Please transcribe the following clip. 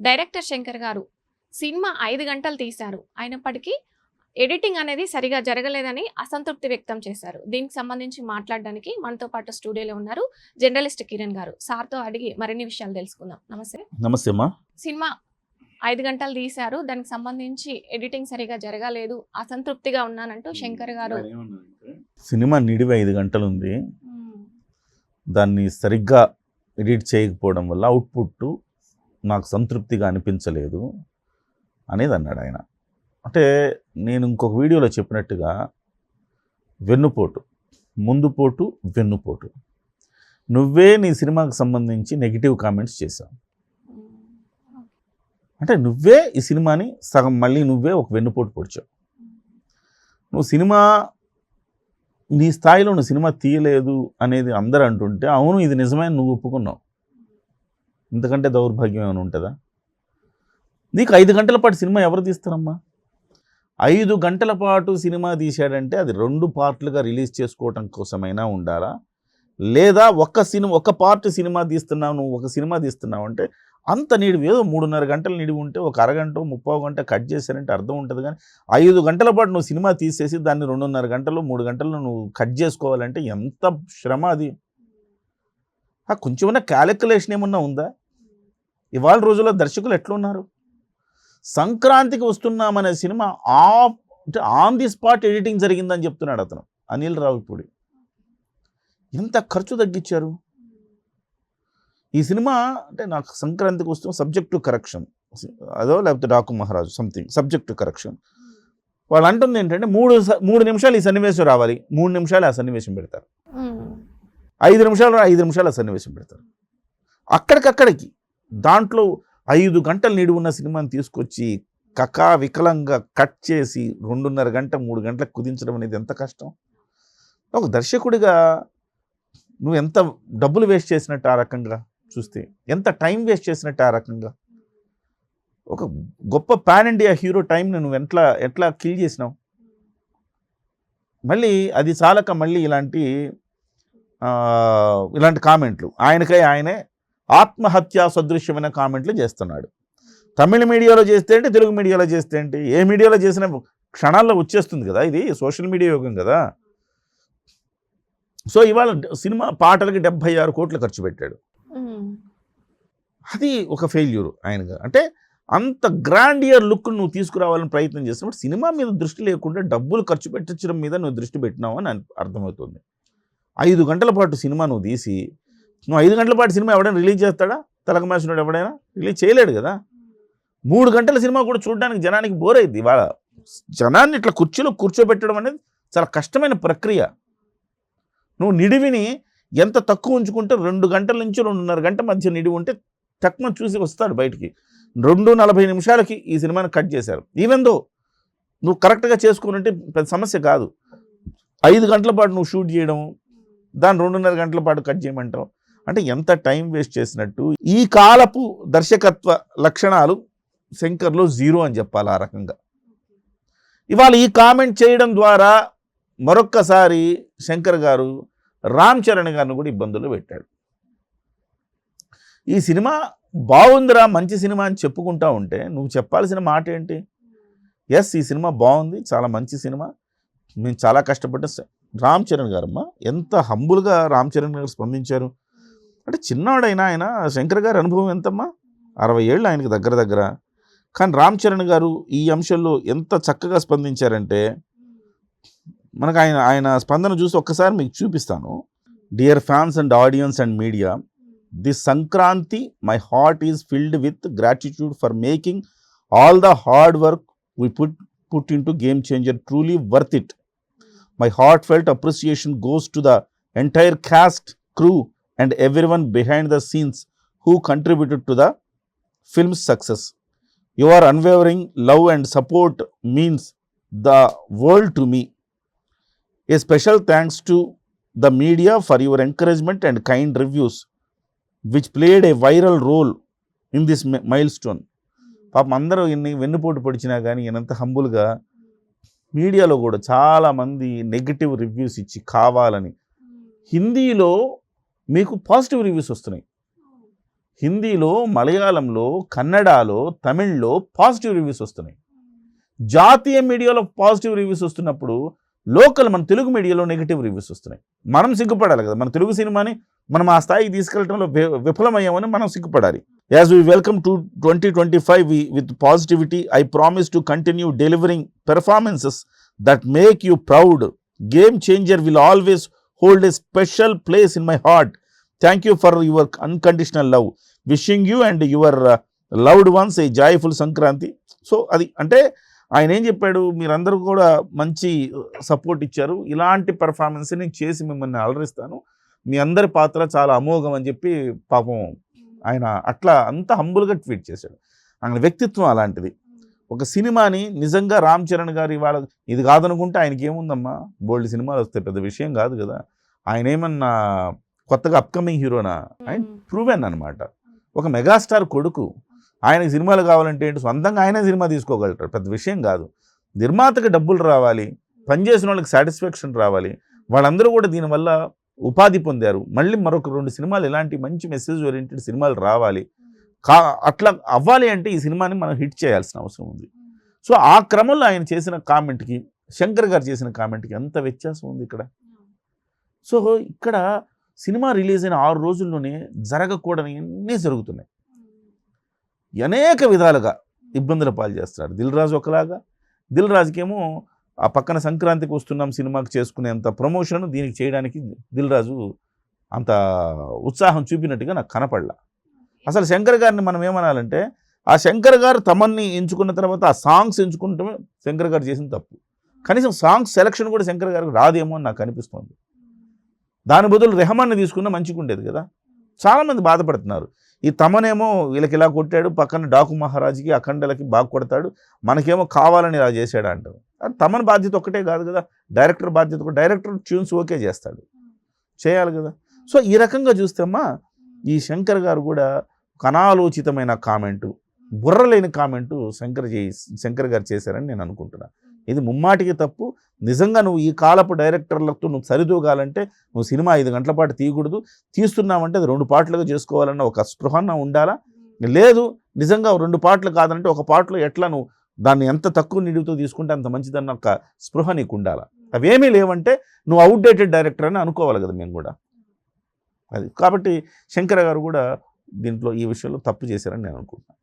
Director Shankar గారు cinema 5 గంటలు తీశారు. అయినప్పటికీ ఎడిటింగ్ అనేది సరిగా జరగలేదని అసంతృప్తి వ్యక్తం చేశారు. దీనికి సంబంధించి మాట్లాడడానికి మనతో పాటు స్టూడియోలో ఉన్నారు జర్నలిస్ట్ కిరణ్ గారు. సార్తో అడిగి మరిన్ని విషయాలు తెలుసుకుందాం. నమస్తే. నమస్తే అమ్మా. సినిమా 5 గంటలు తీశారు, దానికి సంబంధించి ఎడిటింగ్ సరిగా జరగలేదు, అసంతృప్తిగా ఉన్నానంటూ శంకర్ గారు. సినిమా నిడివి 5 గంటలు ఉంది, దాన్ని సరిగ్గా ఎడిట్ చేయకపోవడం వల్ల అవుట్పుట్ నాకు సంతృప్తిగా అనిపించలేదు అనేది అన్నాడు ఆయన. అంటే నేను ఇంకొక వీడియోలో చెప్పినట్టుగా వెన్నుపోటు, ముందుపోటు, వెన్నుపోటు, నువ్వే నీ సినిమాకి సంబంధించి నెగిటివ్ కామెంట్స్ చేశావు. అంటే నువ్వే ఈ సినిమాని సగం మళ్ళీ నువ్వే ఒక వెన్నుపోటు పొడిచావు. నువ్వు సినిమా నీ స్థాయిలో నువ్వు సినిమా తీయలేదు అనేది అందరూ అంటుంటే అవును ఇది నిజమే నువ్వు ఒప్పుకున్నావు. ఇంతకంటే దౌర్భాగ్యం ఏమైనా ఉంటుందా? నీకు 5 గంటల పాటు సినిమా ఎవరు తీస్తారమ్మా? 5 గంటల పాటు సినిమా తీశాడంటే అది 2 పార్ట్లుగా రిలీజ్ చేసుకోవటం కోసమైనా ఉండాలా, లేదా ఒక పార్ట్ సినిమా తీస్తున్నావు, నువ్వు ఒక సినిమా తీస్తున్నావు అంటే అంత నిడివి ఏదో 3.5 గంటలు నిడివి ఉంటే ఒక అరగంట 30 గంట కట్ చేశారంటే అర్థం ఉంటుంది. కానీ 5 గంటల పాటు నువ్వు సినిమా తీసేసి దాన్ని 2.5 గంటలు 3 గంటలు నువ్వు కట్ చేసుకోవాలంటే ఎంత శ్రమ అది. కొంచెమన్నా క్యాలిక్యులేషన్ ఏమన్నా ఉందా? ఇవాళ రోజుల్లో దర్శకులు ఎట్లున్నారు? సంక్రాంతికి వస్తున్నామనే cinema on the spot editing జరిగిందని చెప్తున్నాడు అతను, అనిల్ రావిపూడి. ఎంత ఖర్చు తగ్గించారు ఈ సినిమా అంటే. నాకు సంక్రాంతికి వస్తున్న సబ్జెక్ట్ టు కరెక్షన్ అదో లేకపోతే డాకు మహారాజు సంథింగ్ సబ్జెక్ట్ టు కరెక్షన్. వాళ్ళు అంటుంది ఏంటంటే 3 నిమిషాలు ఈ సన్నివేశం రావాలి, 3 నిమిషాలు ఆ సన్నివేశం పెడతారు, 5 నిమిషాలు ఆ సన్నివేశం పెడతారు. అక్కడికక్కడికి దాంట్లో 5 గంటలు నిడి ఉన్న సినిమాని తీసుకొచ్చి వికలంగా కట్ చేసి 2.5 గంట 3 గంటలకు కుదించడం అనేది ఎంత కష్టం. ఒక దర్శకుడిగా నువ్వు ఎంత డబ్బులు వేస్ట్ చేసినట్టు ఆ రకంగా చూస్తే, ఎంత టైం వేస్ట్ చేసినట్టు ఆ రకంగా. ఒక గొప్ప పాన్ ఇండియా హీరో టైంని నువ్వు ఎట్లా కిల్ చేసినావు. మళ్ళీ అది చాలక మళ్ళీ ఇలాంటి కామెంట్లు, ఆయనే ఆత్మహత్యా సదృశ్యమైన కామెంట్లు చేస్తున్నాడు. తమిళ మీడియాలో చేస్తే ఏంటి, తెలుగు మీడియాలో చేస్తే ఏంటి, ఏ మీడియాలో చేసిన క్షణాల్లో వచ్చేస్తుంది కదా. ఇది సోషల్ మీడియా యుగం కదా. సో ఇవాళ సినిమా పాటలకి 76 కోట్లు ఖర్చు పెట్టాడు. అది ఒక ఫెయిల్యూర్ ఆయనగా. అంటే అంత గ్రాండియర్ లుక్ నువ్వు తీసుకురావాలని ప్రయత్నం చేసినప్పుడు సినిమా మీద దృష్టి లేకుండా డబ్బులు ఖర్చు పెట్టించడం మీద నువ్వు దృష్టి పెట్టినావు అని అర్థమవుతుంది. 5 గంటల పాటు సినిమా నువ్వు తీసి, నువ్వు 5 గంటల పాటు సినిమా ఎవడైనా రిలీజ్ చేస్తాడా? తలకమాసినోడు ఎవడైనా రిలీజ్ చేయలేడు కదా. 3 గంటల సినిమా కూడా చూడడానికి జనానికి బోర్ అయింది. ఇవాళ జనాన్ని ఇట్లా కుర్చీలో కూర్చోబెట్టడం అనేది చాలా కష్టమైన ప్రక్రియ. నువ్వు నిడివిని ఎంత తక్కువ ఉంచుకుంటే 2 గంటల నుంచి 2.5 గంట మధ్య నిడివి ఉంటే తక్కువ చూసి వస్తాడు బయటికి. 2:40 నిమిషాలకి ఈ సినిమాని కట్ చేశారు. ఈవెన్ దో నువ్వు కరెక్ట్గా చేసుకున్నట్టే పెద్ద సమస్య కాదు. 5 గంటల పాటు నువ్వు షూట్ చేయడం, దాన్ని 2.5 గంటల పాటు కట్ చేయమంటావు అంటే ఎంత టైం వేస్ట్ చేసినట్టు. ఈ కాలపు దర్శకత్వ లక్షణాలు శంకర్లో 0 అని చెప్పాలి. ఆ రకంగా ఇవాళ ఈ కామెంట్ చేయడం ద్వారా మరొక్కసారి శంకర్ గారు రామ్ చరణ్ గారిని కూడా ఇబ్బందులు పెట్టాడు. ఈ సినిమా బాగుందిరా, మంచి సినిమా అని చెప్పుకుంటా ఉంటే నువ్వు చెప్పాల్సిన మాట ఏంటి? ఎస్, ఈ సినిమా బాగుంది, చాలా మంచి సినిమా, మేము చాలా కష్టపడ్డ. రామ్ చరణ్ గారమ్మ ఎంత హంబుల్గా రామ్ చరణ్ గారు స్పందించారు. అంటే చిన్నవాడైనా ఆయన శంకర్ గారి అనుభవం ఎంతమ్మా, 60 ఏళ్ళు ఆయనకి దగ్గర. కానీ రామ్ చరణ్ గారు ఈ అంశంలో ఎంత చక్కగా స్పందించారంటే మనకు ఆయన స్పందన చూసి ఒక్కసారి మీకు చూపిస్తాను. Dear fans and audience and media, this Sankranti my heart is filled with gratitude for making all the hard work we put into Game Changer, truly worth it. My heartfelt appreciation goes to the entire cast, crew and everyone behind the scenes who contributed to the film's success. Your unwavering love and support means the world to me. A special thanks to the media for your encouragement and kind reviews which played a viral role in this milestone. పాపం అందరూ ఇన్ని వెన్నుపోటు పొడిచినా కానీ ఈయనంత హంబుల్గా మీడియాలో కూడా చాలామంది negative reviews ఇచ్చి కావాలని. హిందీలో మీకు పాజిటివ్ రివ్యూస్ వస్తున్నాయి, హిందీలో, మలయాళంలో, కన్నడలో, తమిళ్లో పాజిటివ్ రివ్యూస్ వస్తున్నాయి. జాతీయ మీడియాలో పాజిటివ్ రివ్యూస్ వస్తున్నప్పుడు లోకల్ మన తెలుగు మీడియాలో నెగిటివ్ రివ్యూస్ వస్తున్నాయి. మనం సిగ్గుపడాలి కదా, మన తెలుగు సినిమాని మనం ఆ స్థాయికి తీసుకెళ్ళడంలో విఫలమయ్యామని మనం సిగ్గుపడాలి. As we welcome to 2025 with positivity, I promise to continue delivering performances that make you proud. Game changer will always hold a special place in my heart. Thank you for your unconditional love. Wishing you and your loved ones a joyful Sankranti. So అది అంటే ఆయన ఏం చెప్పాడు, మీరందరూ కూడా మంచి support ఇచ్చారు, ఇలాంటి పెర్ఫార్మెన్స్ నేను చేసి మిమ్మల్ని అలరిస్తాను, మీ అందరి పాత్ర చాలా అమోఘం అని చెప్పి పాపం ఆయన అట్లా అంత హంబుల్గా ట్వీట్ చేశాడు. ఆయన వ్యక్తిత్వం అలాంటిది. ఒక సినిమాని నిజంగా రామ్ చరణ్ గారు ఇవాళ ఇది కాదనుకుంటే ఆయనకి ఏముందమ్మా, బోల్డ్ సినిమాలు వస్తాయి, పెద్ద విషయం కాదు కదా. ఆయన ఏమన్నా కొత్తగా అప్కమింగ్ హీరోనా? ఆయన ప్రూవెన్ అనమాట, ఒక మెగాస్టార్ కొడుకు. ఆయనకి సినిమాలు కావాలంటే ఏంటి, సొంతంగా ఆయనే సినిమా తీసుకోగలుగుతాడు, పెద్ద విషయం కాదు. నిర్మాతకి డబ్బులు రావాలి, పనిచేసిన వాళ్ళకి సాటిస్ఫాక్షన్ రావాలి, వాళ్ళందరూ కూడా దీనివల్ల ఉపాధి పొందారు. మళ్ళీ మరొక 2 సినిమాలు ఇలాంటి మంచి మెసేజ్ ఓరియంటెడ్ సినిమాలు రావాలి. అట్లా అవ్వాలి అంటే ఈ సినిమాని మనం హిట్ చేయాల్సిన అవసరం ఉంది. సో ఆ క్రమంలో ఆయన చేసిన కామెంట్కి, శంకర్ గారు చేసిన కామెంట్కి ఎంత వ్యత్యాసం ఉంది ఇక్కడ. సో ఇక్కడ సినిమా రిలీజ్ అయిన 6 రోజుల్లోనే జరగకూడని అన్నీ జరుగుతున్నాయి. అనేక విధాలుగా ఇబ్బందుల పాలు చేస్తాడు దిల్ రాజు. ఒకలాగా దిల్ రాజుకేమో ఆ పక్కన సంక్రాంతికి వస్తున్నాం సినిమాకి చేసుకునేంత ప్రమోషన్ దీనికి చేయడానికి దిల్ రాజు అంత ఉత్సాహం చూపినట్టుగా నాకు కనపడలా. అసలు శంకర్ గారిని మనం ఏమనాలంటే, ఆ శంకర్ గారు తమన్ని ఎంచుకున్న తర్వాత ఆ సాంగ్స్ ఎంచుకుంటమే శంకర్ గారు చేసిన తప్పు. కనీసం సాంగ్స్ సెలక్షన్ కూడా శంకర్ గారికి రాదేమో అని నాకు అనిపిస్తుంది. దాని బదులు రెహమాన్ని తీసుకున్న మంచిగా ఉండేది కదా. చాలామంది బాధపడుతున్నారు, ఈ తమనేమో వీళ్ళకి ఇలా కొట్టాడు, పక్కన డాకు మహారాజుకి అఖండలకి బాగా కొడతాడు, మనకేమో కావాలని ఇలా చేశాడు అంటారు. తమన బాధ్యత ఒక్కటే కాదు కదా, డైరెక్టర్ బాధ్యత కూడా. డైరెక్టర్ ట్యూన్స్ ఓకే చేస్తాడు, చేయాలి కదా. సో ఈ రకంగా చూస్తేమ్మా ఈ శంకర్ గారు కూడా ఒక అనాలోచితమైన కామెంటు, బుర్రలేని కామెంటు శంకర్ గారు చేశారని నేను అనుకుంటున్నాను. ఇది ముమ్మాటికి తప్పు. నిజంగా నువ్వు ఈ కాలపు డైరెక్టర్లతో నువ్వు సరిదూగాలంటే నువ్వు సినిమా 5 గంటల పాటు తీయకూడదు, తీస్తున్నావంటే అది 2 పార్ట్లుగా చేసుకోవాలన్న ఒక స్పృహన ఉండాలా. లేదు నిజంగా 2 పార్ట్లు కాదంటే ఒక పార్ట్లో ఎట్లా నువ్వు దాన్ని ఎంత తక్కువ నిడితో తీసుకుంటే అంత మంచిదన్న ఒక స్పృహ నీకు ఉండాలా. అవేమీ లేవంటే నువ్వు అవుట్డేటెడ్ డైరెక్టర్ అని అనుకోవాలి కదా మేము కూడా. అది కాబట్టి శంకర్ గారు కూడా దీంట్లో ఈ విషయంలో తప్పు చేశారని నేను అనుకుంటున్నాను.